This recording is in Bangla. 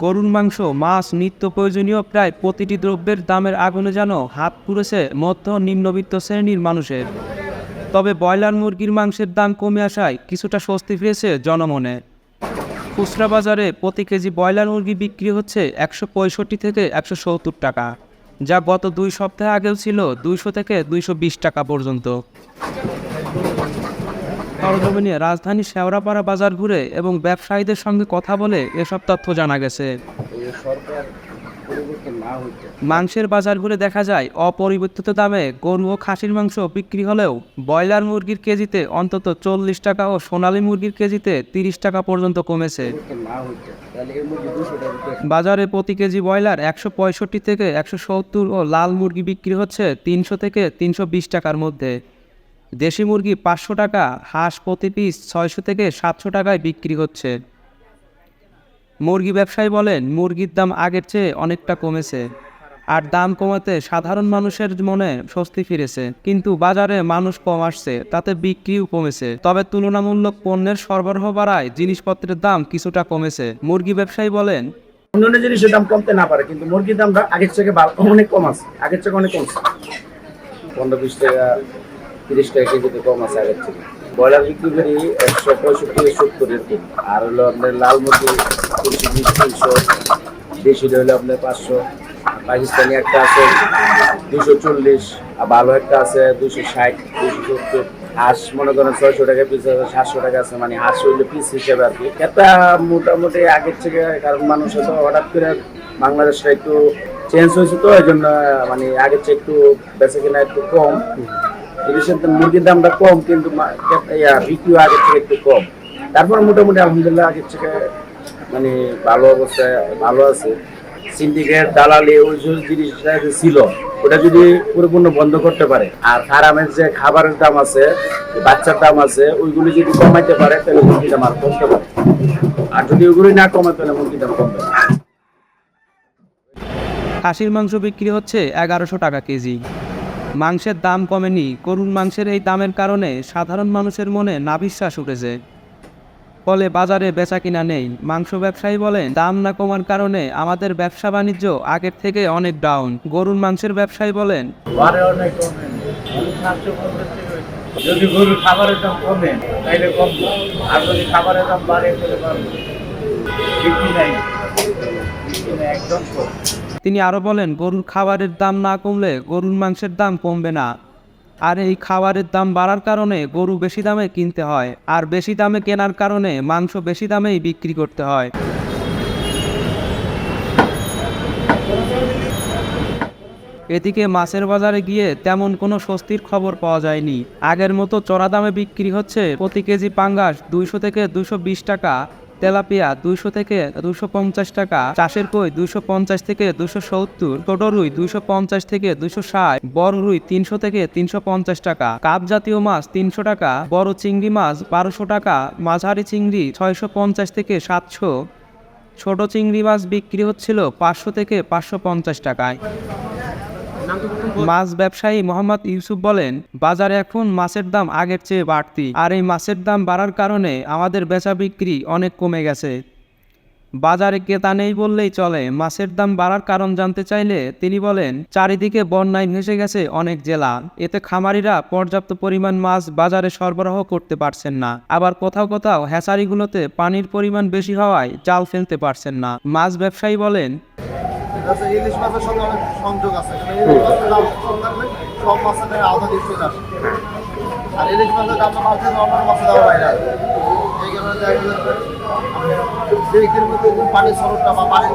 গরুর মাংস, মাছ, নিত্য প্রয়োজনীয় প্রায় প্রতিটি দ্রব্যের দামের আগুনে যেন হাত পুড়েছে মধ্য নিম্নবিত্ত শ্রেণীর মানুষের। তবে ব্রয়লার মুরগির মাংসের দাম কমে আসায় কিছুটা স্বস্তি ফিরেছে জনমনে। খুচরা বাজারে প্রতি কেজি ব্রয়লার মুরগি বিক্রি হচ্ছে 165 থেকে 170 টাকা, যা গত 2 সপ্তাহ আগেও ছিল 200 থেকে 220 টাকা পর্যন্ত। সরজমিনে রাজধানী শেওড়াপাড়া বাজার ঘুরে এবং ব্যবসায়ীদের সঙ্গে কথা বলে এসব তথ্য জানা গেছে। মাংসের বাজার ঘুরে দেখা যায় অপরিবর্তিত দামে গরু ও খাসির মাংস বিক্রি হলেও ব্রয়লার মুরগির কেজিতে অন্তত 40 টাকা ও সোনালী মুরগির কেজিতে 30 টাকা পর্যন্ত কমেছে। বাজারে প্রতি কেজি ব্রয়লার 165 থেকে 170 ও লাল মুরগি বিক্রি হচ্ছে 300 থেকে 320 টাকার মধ্যে। দেশি মুরগি 500 টাকা, হাঁস প্রতি পিস 600 থেকে 700 টাকায় বিক্রি হচ্ছে। মুরগি ব্যবসায়ী বলেন, মুরগির দাম আগের চেয়ে অনেকটা কমেছে, আর দাম কমাতে সাধারণ মানুষের মনে স্বস্তি ফিরেছে। কিন্তু বাজারে মানুষ কম আসছে, তাতে বিক্রিও কমেছে। তবে তুলনামূলক পণ্যের সরবরাহ বাড়ায় জিনিসপত্রের দাম কিছুটা কমেছে। মুরগি ব্যবসায়ী বলেন, অন্যান্য জিনিসের দাম কমতে না পারে, কিন্তু মুরগির দামটা আগের থেকে অনেক কম আছে, আগের থেকে অনেক কমছে। 15-20 টাকা 30 টাকা কেজিতে কম আছে আগের থেকে। ব্রয়লার বিক্রি করি 165-70 এরকম, আর হলো আপনার লাল মুরগি 220-300, দেশি হলো আপনার 500, পাকিস্তানি একটা আছে 240, আর ভালো একটা আছে 260-270। হাঁস মনে করেন 600 টাকা পিস আছে, 700 টাকা আছে, মানে হাঁস হইলে পিস হিসেবে আর কি। এটা মোটামুটি আগের থেকে, কারণ মানুষ তো হঠাৎ করে বাংলাদেশটা একটু চেঞ্জ হয়েছে, তো এই জন্য মানে আগের চেয়ে একটু বেচা কিনা একটু কম। মুরগির দামটা কম, কিন্তু বিক্রিও আগের থেকে একটু কম। তারপর মোটামুটি আলহামদুলিল্লাহ আগের থেকে মানে ভালো অবস্থায় ভালো আছে। সিন্ডিকেট, দালালি, ওই যে জিনিসটা ছিল, ওটা যদি পুরোপূর্ণ বন্ধ করতে পারে, আর ফার্মের যে খাবারের দাম আছে, বাচ্চার দাম আছে, ওইগুলি যদি কমাইতে পারে, তাহলে মুরগির দাম আর কমতে পারে। আর যদি ওইগুলি না কমায়, তাহলে মুরগির দাম কমবে। খাসির মাংস বিক্রি হচ্ছে 1100 টাকা কেজি। মাংসের দাম কমেনি। গরুর মাংসের এই দামের কারণে সাধারণ মানুষের মনে নাভিশ্বাস উঠেছে, ফলে বাজারে বেচা কিনা নেই। মাংস ব্যবসায়ী বলেন, দাম না কমার কারণে আমাদের ব্যবসা বাণিজ্য আগের থেকে অনেক ডাউন। গরুর মাংসের ব্যবসায়ী বলেন, যদি গরুর খাবারের দাম কমে তাইলে কমবে, আর যদি খাবারের দাম বাড়ে তাহলে বিক্রি নাই, একদম কম। তিনি আরও বলেন, গরুর খাবারের দাম না কমলে গরুর মাংসের দাম কমবে না, আর এই খাবারের দাম বাড়ার কারণে গরু বেশি দামে কিনতে হয়, আর বেশি দামে কেনার কারণে মাংস বেশি দামেই বিক্রি করতে হয়। এদিকে মাছের বাজারে গিয়ে তেমন কোনো স্বস্তির খবর পাওয়া যায়নি। আগের মতো চড়া দামে বিক্রি হচ্ছে প্রতি কেজি পাঙ্গাস 200 থেকে 220 টাকা, তেলাপিয়া 200 থেকে 250 টাকা, চাষের কই 250 থেকে 270, ছোট রুই 250 থেকে 260, বড় রুই 300 থেকে 350 টাকা, কাপ জাতীয় মাছ 300 টাকা, বড় চিংড়ি মাছ 1200 টাকা, মাঝারি চিংড়ি 650 থেকে 700, ছোট চিংড়ি মাছ বিক্রি হচ্ছিল 500 থেকে 550 টাকায়। মাছ ব্যবসায়ী মোহাম্মদ ইউসুফ বলেন, বাজারে এখন মাছের দাম আগের চেয়ে বাড়তি, আর এই মাছের দাম বাড়ার কারণে আমাদের বেচা বিক্রি অনেক কমে গেছে। বাজারে ক্রেতা নেই বললেই চলে। মাছের দাম বাড়ার কারণ জানতে চাইলে তিনি বলেন, চারিদিকে বন্যায় ভেসে গেছে অনেক জেলা, এতে খামারিরা পর্যাপ্ত পরিমাণ মাছ বাজারে সরবরাহ করতে পারছেন না। আবার কোথাও কোথাও হ্যাচারিগুলোতে পানির পরিমাণ বেশি হওয়ায় জাল ফেলতে পারছেন না। মাছ ব্যবসায়ী বলেন, ইলিশ মাছের সঙ্গে অনেক সংযোগ আছে, ইলিশ মাছের দাম কম থাকলে সব মাছের আলাদা দিক চলে আসে, আর ইলিশ মাছের দামটা বাড়ছে অন্যান্য মাছের দাম বাইরে আসে। এই কারণে দেখা গেলে পানির স্রোতটা বা পানির